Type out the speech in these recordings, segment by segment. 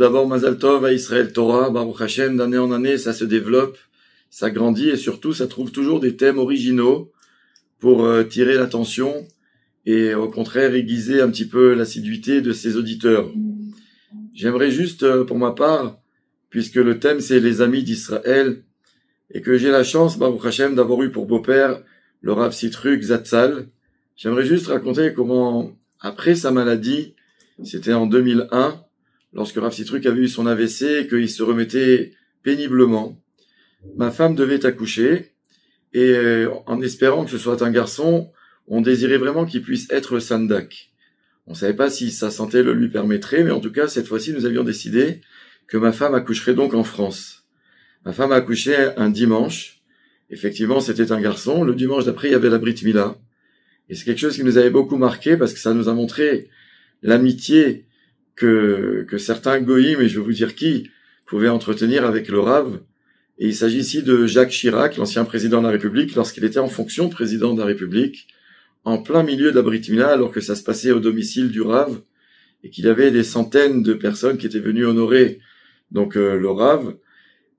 d'abord, Mazal Tov à Israël Torah, Baruch Hashem, d'année en année, ça se développe, ça grandit et surtout, ça trouve toujours des thèmes originaux pour tirer l'attention et au contraire aiguiser un petit peu l'assiduité de ses auditeurs. J'aimerais juste, pour ma part, puisque le thème c'est les amis d'Israël, et que j'ai la chance, Baruch Hashem, d'avoir eu pour beau-père le Rav Sitruk Zatzal, j'aimerais juste raconter comment, après sa maladie, c'était en 2001, lorsque Rav Sitruk avait eu son AVC et qu'il se remettait péniblement, ma femme devait accoucher, et en espérant que ce soit un garçon, on désirait vraiment qu'il puisse être Sandak. On savait pas si sa santé le lui permettrait, mais en tout cas, cette fois-ci, nous avions décidé que ma femme accoucherait donc en France. Ma femme a accouché un dimanche. Effectivement, c'était un garçon. Le dimanche d'après, il y avait la Brit Mila. Et c'est quelque chose qui nous avait beaucoup marqué parce que ça nous a montré l'amitié que certains goïms, et je vais vous dire qui, pouvaient entretenir avec le Rav. Et il s'agit ici de Jacques Chirac, l'ancien président de la République, lorsqu'il était en fonction de président de la République, en plein milieu de la Brit Mila, alors que ça se passait au domicile du Rav, et qu'il y avait des centaines de personnes qui étaient venues honorer donc le Rav.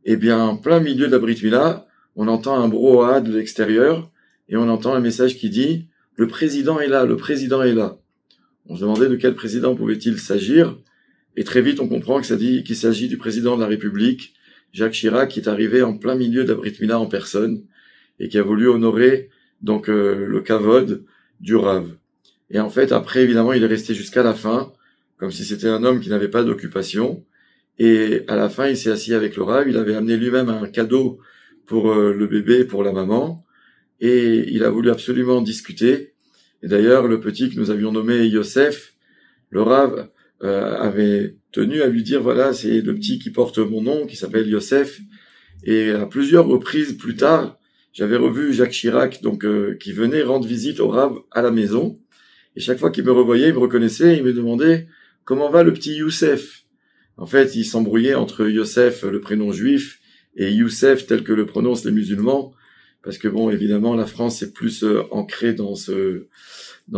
Et bien, en plein milieu de la Brit Mila, on entend un brouhaha de l'extérieur, et on entend un message qui dit « Le président est là, le président est là ». On se demandait de quel président pouvait-il s'agir, et très vite on comprend qu'il s'agit du président de la République, Jacques Chirac, qui est arrivé en plein milieu de la Brit Mila en personne, et qui a voulu honorer donc le kavod du Rav. Et en fait, après, évidemment, il est resté jusqu'à la fin, comme si c'était un homme qui n'avait pas d'occupation, et à la fin, il s'est assis avec le Rav, il avait amené lui-même un cadeau pour le bébé, pour la maman, et il a voulu absolument discuter. Et d'ailleurs, le petit que nous avions nommé Yosef, le Rav avait tenu à lui dire, voilà, c'est le petit qui porte mon nom, qui s'appelle Yosef. Et à plusieurs reprises plus tard, j'avais revu Jacques Chirac, donc qui venait rendre visite au Rav à la maison. Et chaque fois qu'il me revoyait, il me reconnaissait, il me demandait comment va le petit Youssef. En fait, il s'embrouillait entre Yosef, le prénom juif, et Youssef, tel que le prononcent les musulmans, parce que bon, évidemment, la France est plus ancrée dans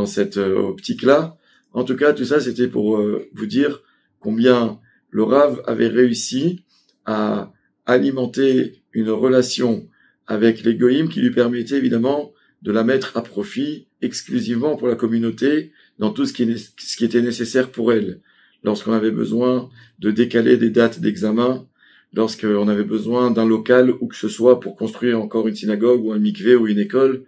cette optique-là. En tout cas, tout ça, c'était pour vous dire combien le Rav avait réussi à alimenter une relation avec les goïms qui lui permettait évidemment de la mettre à profit exclusivement pour la communauté dans tout ce qui était nécessaire pour elle. Lorsqu'on avait besoin de décaler des dates d'examen, lorsqu'on avait besoin d'un local ou que ce soit pour construire encore une synagogue ou un mikvé ou une école.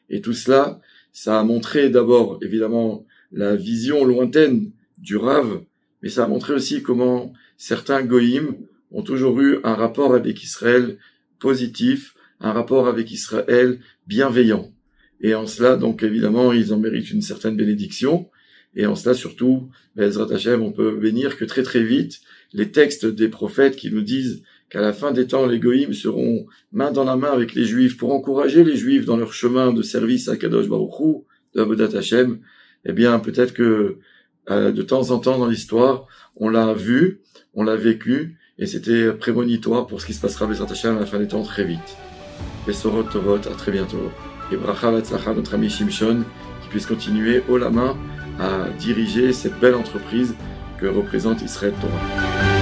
Et tout cela, ça a montré d'abord évidemment la vision lointaine du Rav, mais ça a montré aussi comment certains goïms ont toujours eu un rapport avec Israël positif, un rapport avec Israël bienveillant. Et en cela, donc évidemment, ils en méritent une certaine bénédiction. Et en cela, surtout, Be'ezrat Hashem, on peut bénir que très très vite, les textes des prophètes qui nous disent qu'à la fin des temps, les goïms seront main dans la main avec les juifs pour encourager les juifs dans leur chemin de service à Kadosh Baruch Hu, de Avodat Hashem. Eh bien, peut-être que de temps en temps dans l'histoire, on l'a vu, on l'a vécu, et c'était prémonitoire pour ce qui se passera Be'ezrat Hashem à la fin des temps très vite. Besorot Tovot, à très bientôt. Et bracha v'atzlacha, notre ami Shimshon, qui puisse continuer haut la main à diriger cette belle entreprise que représente Israël Torah.